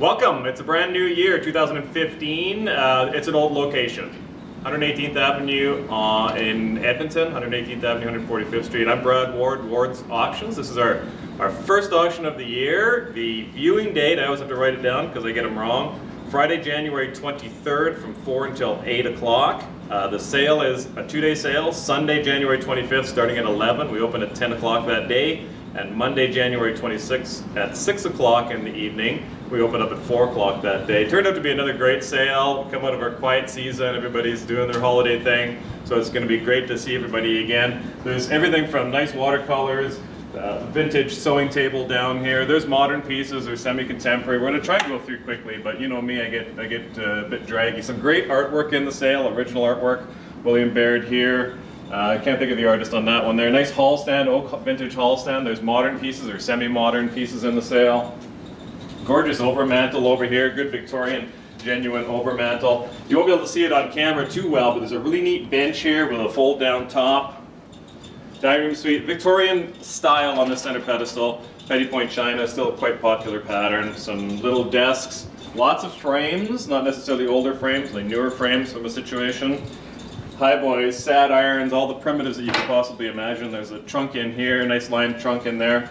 Welcome, it's a brand new year, 2015. It's an old location. 118th Avenue in Edmonton, 118th Avenue, 145th Street. I'm Brad Ward, Ward's Auctions. This is our first auction of the year. The viewing date, I always have to write it down because I get them wrong. Friday, January 23rd from 4 until 8 o'clock. The sale is a 2-day sale. Sunday, January 25th starting at 11. We open at 10 o'clock that day. And Monday, January 26th at 6 o'clock in the evening. We open up at 4 o'clock that day. Turned out to be another great sale. Come out of our quiet season. Everybody's doing their holiday thing. So it's going to be great to see everybody again. There's everything from nice watercolors, vintage sewing table down here. There's modern pieces, there's semi-contemporary. We're going to try to go through quickly, but you know me, I get a bit draggy. Some great artwork in the sale, original artwork. William Baird here. I can't think of the artist on that one there. Nice hall stand, oak vintage hall stand. There's modern pieces or semi-modern pieces in the sale. Gorgeous overmantel over here, good Victorian, genuine overmantel. You won't be able to see it on camera too well, but there's a really neat bench here with a fold-down top. Dining room suite, Victorian style on the center pedestal. Petty point china, still a quite popular pattern. Some little desks, lots of frames, not necessarily older frames, like newer frames from a situation. Highboys, sad irons, all the primitives that you could possibly imagine. There's a trunk in here, nice lined trunk in there.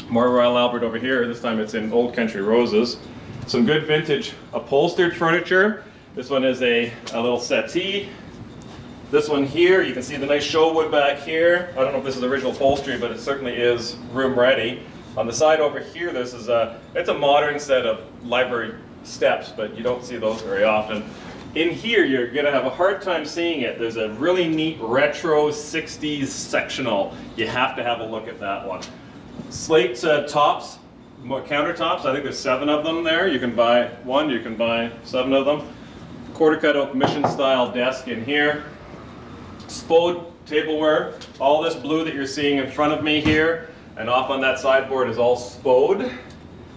More Royal Albert over here, this time it's in Old Country Roses. Some good vintage upholstered furniture. This one is a little settee. This one here, you can see the nice show wood back here. I don't know if this is original upholstery, but it certainly is room ready. On the side over here, it's a modern set of library steps, but you don't see those very often. In here, you're going to have a hard time seeing it. There's a really neat retro 60s sectional. You have to have a look at that one. Slate tops, countertops. I think there's 7 of them there. You can buy one, you can buy 7 of them. Quarter cut oak mission style desk in here. Spode tableware. All this blue that you're seeing in front of me here and off on that sideboard is all Spode.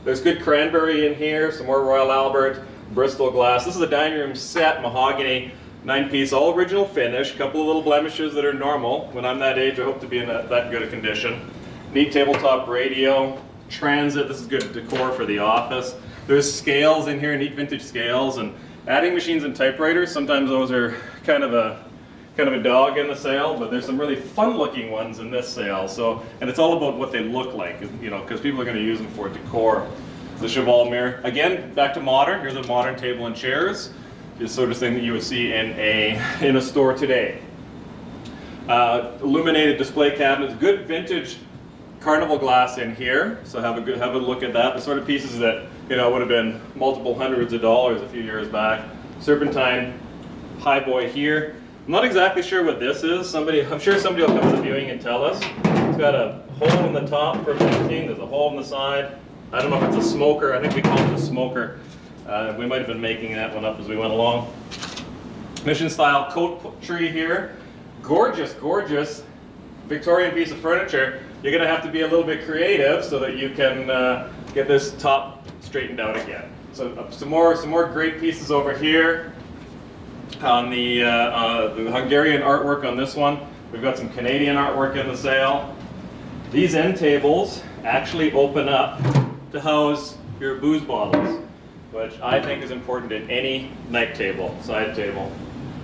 There's good cranberry in here, some more Royal Albert. Bristol glass. This is a dining room set, mahogany, 9-piece, all original finish. Couple of little blemishes that are normal. When I'm that age, I hope to be in that good a condition. Neat tabletop radio, transit. This is good decor for the office. There's scales in here, neat vintage scales, and adding machines and typewriters. Sometimes those are kind of a dog in the sale, but there's some really fun-looking ones in this sale. So, and it's all about what they look like, you know, because people are going to use them for decor. The cheval mirror. Again, back to modern. Here's a modern table and chairs. The sort of thing that you would see in a store today. Illuminated display cabinets. Good vintage carnival glass in here. So have a look at that. The sort of pieces that would have been multiple hundreds of dollars a few years back. Serpentine highboy here. I'm not exactly sure what this is. I'm sure somebody will come to the viewing and tell us. It's got a hole in the top for painting. There's a hole in the side. I don't know if it's a smoker. I think we call it a smoker. We might have been making that one up as we went along. Mission style coat tree here. Gorgeous, gorgeous Victorian piece of furniture. You're going to have to be a little bit creative so that you can get this top straightened out again. So some more great pieces over here. On the Hungarian artwork on this one. We've got some Canadian artwork in the sale. These end tables actually open up to house your booze bottles, which I think is important in any night table, side table.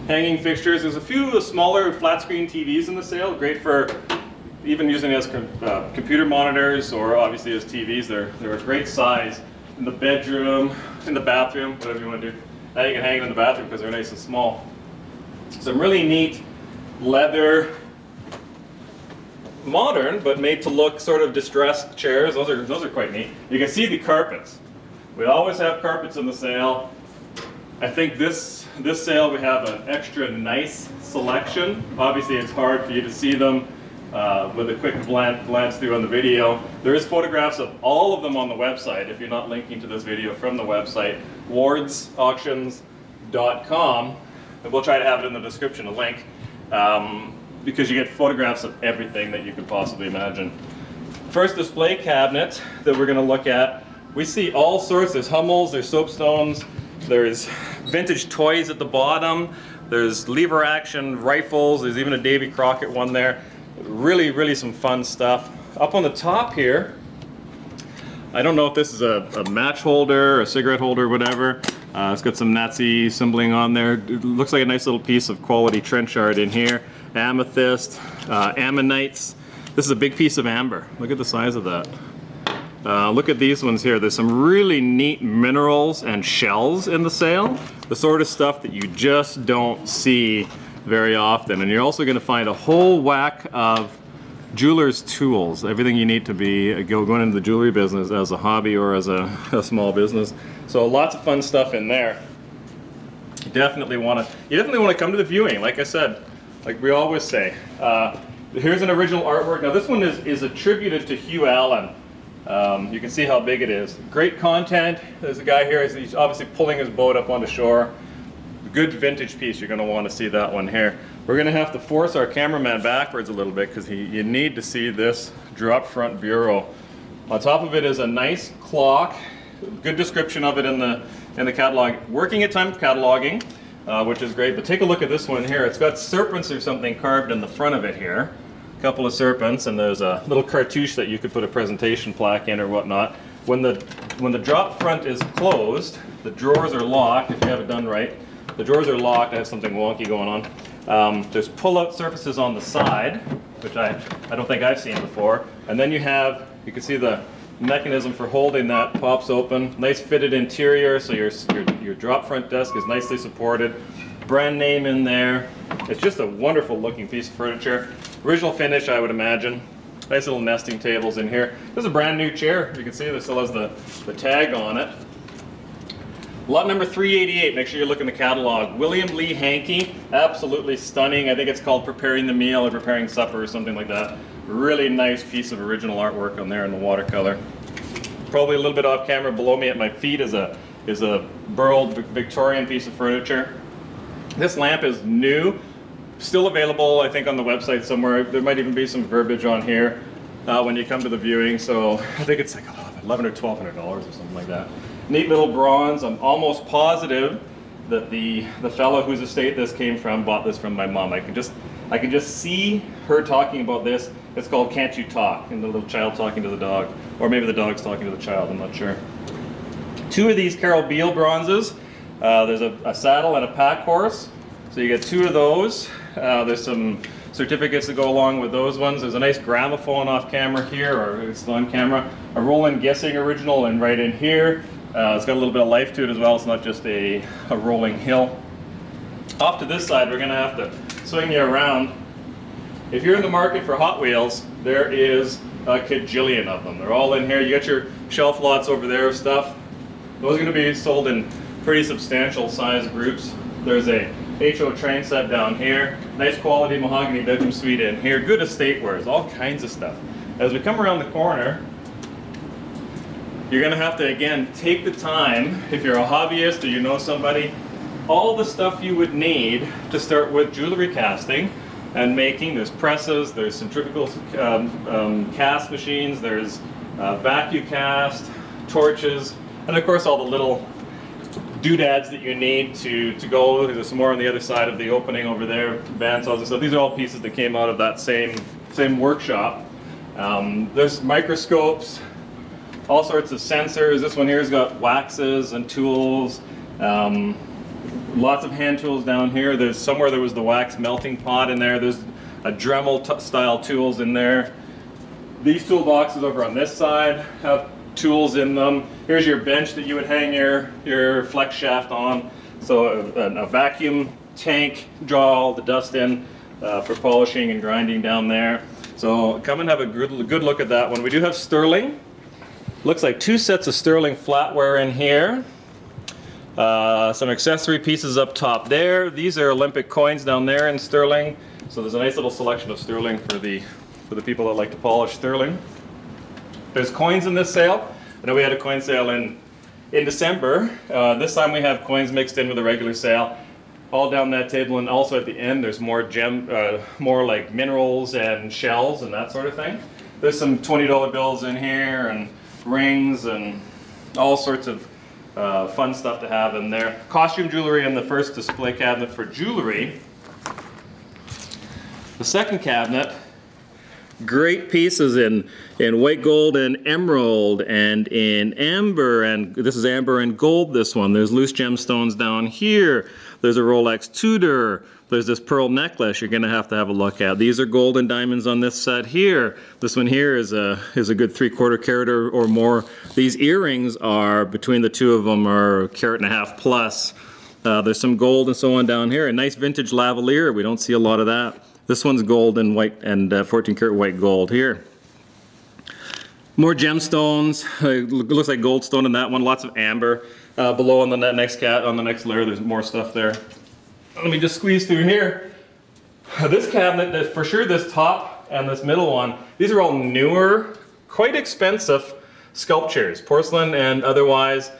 Hanging fixtures. There's a few smaller flat screen TVs in the sale, great for even using as computer monitors or obviously as TVs. They're a great size in the bedroom, in the bathroom, whatever you want to do. Now you can hang it in the bathroom because they're nice and small. Some really neat leather, modern, but made to look sort of distressed chairs. Those are quite neat. You can see the carpets. We always have carpets in the sale. I think this sale we have an extra nice selection. Obviously it's hard for you to see them with a quick glance through on the video. There is photographs of all of them on the website if you're not linking to this video from the website, wardsauctions.com. And we'll try to have it in the description, a link. Because you get photographs of everything that you could possibly imagine. First display cabinet that we're going to look at, we see all sorts. There's Hummels, there's soapstones, there's vintage toys at the bottom, there's lever action rifles, there's even a Davy Crockett one there. Really, really some fun stuff. Up on the top here, I don't know if this is a match holder, a cigarette holder, whatever. It's got some Nazi symboling on there. It looks like a nice little piece of quality trench art in here. Amethyst, ammonites. This is a big piece of amber. Look at the size of that. Look at these ones here. There's some really neat minerals and shells in the sale. The sort of stuff that you just don't see very often. And you're also going to find a whole whack of jeweler's tools. Everything you need to be going into the jewelry business as a hobby or as a small business. So lots of fun stuff in there. You definitely want to come to the viewing. Like I said, like we always say. Here's an original artwork. Now this one is attributed to Hugh Allen. You can see how big it is. Great content. There's a guy here, he's obviously pulling his boat up onto shore. Good vintage piece, you're going to want to see that one here. We're going to have to force our cameraman backwards a little bit because you need to see this drop front bureau. On top of it is a nice clock. Good description of it in the catalog. Working at time cataloging, which is great. But take a look at this one here. It's got serpents or something carved in the front of it here. A couple of serpents, and there's a little cartouche that you could put a presentation plaque in or whatnot. When the drop front is closed, the drawers are locked. If you have it done right, the drawers are locked. I have something wonky going on. There's pull-out surfaces on the side, which I don't think I've seen before. And then you can see the mechanism for holding that pops open. Nice fitted interior, so your drop front desk is nicely supported. Brand name in there. It's just a wonderful looking piece of furniture. Original finish, I would imagine. Nice little nesting tables in here. This is a brand new chair. You can see this still has the tag on it. Lot number 388, make sure you look in the catalog. William Lee Hankey, absolutely stunning. I think it's called Preparing the Meal or Preparing Supper or something like that. Really nice piece of original artwork on there in the watercolor. Probably a little bit off camera below me at my feet is a burled Victorian piece of furniture. This lamp is new, still available I think on the website somewhere. There might even be some verbiage on here when you come to the viewing, so I think it's like $1,100 or $1,200 or something like that. Neat little bronze. I'm almost positive that the fellow whose estate this came from bought this from my mom. I can just see her talking about this. It's called Can't You Talk, and the little child talking to the dog, or maybe the dog's talking to the child, I'm not sure. Two of these Carol Beale bronzes. There's a saddle and a pack horse, so you get two of those. There's some certificates that go along with those ones. There's a nice gramophone off camera here, or it's on camera. A Roland Gissing original, and right in here. It's got a little bit of life to it as well. It's not just a rolling hill. Off to this side, we're going to have to swing you around. If you're in the market for Hot Wheels, there is a kajillion of them. They're all in here. You got your shelf lots over there of stuff. Those are going to be sold in pretty substantial size groups. There's a HO train set down here. Nice quality mahogany bedroom suite in here. Good estate wares, all kinds of stuff. As we come around the corner, you're going to have to, again, take the time, if you're a hobbyist or you know somebody, all the stuff you would need to start with jewelry casting and making. There's presses, there's centrifugal cast machines, there's vacuum cast, torches, and of course all the little doodads that you need to go. There's some more on the other side of the opening over there, bandsaws and stuff. These are all pieces that came out of that same workshop. There's microscopes, all sorts of sensors. This one here has got waxes and tools. Lots of hand tools down here. There's somewhere there was the wax melting pot in there. There's a Dremel style tools in there. These toolboxes over on this side have tools in them. Here's your bench that you would hang your flex shaft on. So a vacuum tank, draw all the dust in for polishing and grinding down there. So come and have a good look at that one. We do have sterling. Looks like two sets of sterling flatware in here. Some accessory pieces up top there. These are Olympic coins down there in sterling. So there's a nice little selection of sterling for the people that like to polish sterling. There's coins in this sale. I know we had a coin sale in December. This time we have coins mixed in with a regular sale. All down that table, and also at the end there's more more like minerals and shells and that sort of thing. There's some $20 bills in here and rings and all sorts of fun stuff to have in there. Costume jewelry in the first display cabinet for jewelry. The second cabinet great pieces in white gold and emerald and in amber, and this is amber and gold, this one. There's loose gemstones down here. There's a Rolex Tudor. There's this pearl necklace you're gonna have a look at. These are gold and diamonds on this set here. This one here is a good 3/4 carat or more. These earrings are, between the two of them, are 1.5 carats plus. There's some gold and so on down here. A nice vintage lavalier. We don't see a lot of that. This one's gold and white and 14 karat white gold here. More gemstones. Looks like goldstone in that one. Lots of amber. Below on the next layer, there's more stuff there. Let me just squeeze through here. This cabinet, for sure, this top and this middle one, these are all newer, quite expensive sculptures, porcelain and otherwise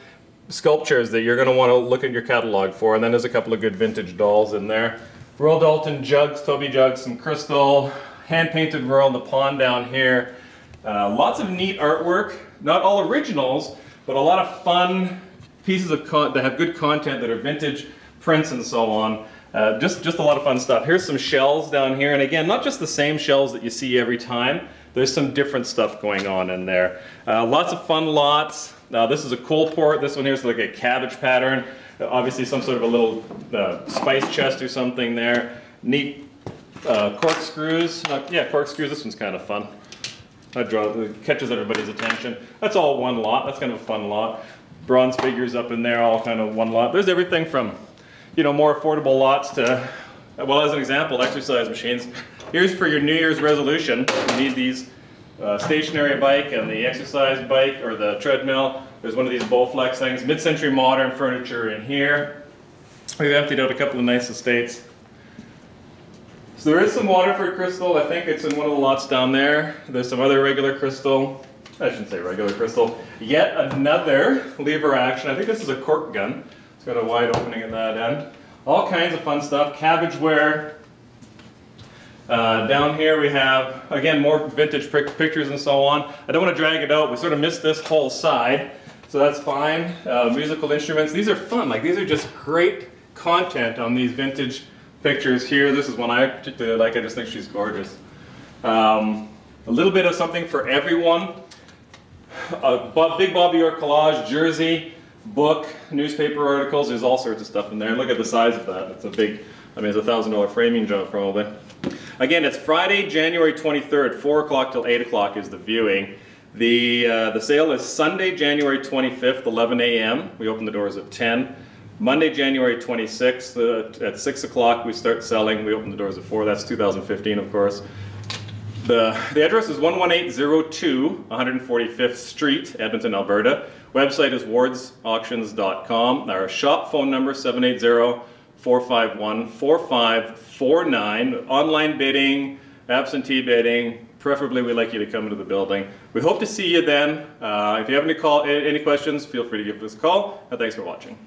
sculptures that you're going to want to look at your catalog for. And then there's a couple of good vintage dolls in there. Royal Dalton jugs, Toby jugs, some crystal, hand-painted Royal in the pond down here. Lots of neat artwork, not all originals, but a lot of fun pieces of that have good content, that are vintage prints and so on. Just a lot of fun stuff. Here's some shells down here, and again, not just the same shells that you see every time. There's some different stuff going on in there. Lots of fun lots. This is a coal port. This one here is like a cabbage pattern. Obviously some sort of a little spice chest or something there. Neat corkscrews. Yeah, corkscrews. This one's kind of fun. Catches everybody's attention. That's all one lot. That's kind of a fun lot. Bronze figures up in there, all kind of one lot. There's everything from, you know, more affordable lots to, well, as an example, exercise machines. Here's for your New Year's resolution. You need these stationary bike and the exercise bike or the treadmill. There's one of these Bowflex things. Mid-century modern furniture in here. We've emptied out a couple of nice estates. So there is some Waterford crystal. I think it's in one of the lots down there. There's some other regular crystal. I shouldn't say regular crystal. Yet another lever action. I think this is a cork gun. It's got a wide opening at that end. All kinds of fun stuff. Cabbageware. Down here we have, again, more vintage pictures and so on. I don't want to drag it out. We sort of missed this whole side, so that's fine. Musical instruments. These are fun. Like, these are just great content on these vintage pictures here. This is one I particularly like. I just think she's gorgeous. A little bit of something for everyone. Big Bobby York collage, jersey, book, newspaper articles. There's all sorts of stuff in there. Look at the size of that. It's a big, I mean, it's a $1,000 framing job probably. Again, it's Friday, January 23rd, 4 o'clock till 8 o'clock is the viewing. The sale is Sunday, January 25th, 11 a.m. We open the doors at 10. Monday, January 26th, at 6 o'clock we start selling. We open the doors at 4. That's 2015, of course. The address is 11802 145th Street, Edmonton, Alberta. Website is wardsauctions.com. Our shop phone number 780-451-4549. Online bidding, absentee bidding. Preferably we'd like you to come into the building. We hope to see you then. If you have any questions, feel free to give us a call, and thanks for watching.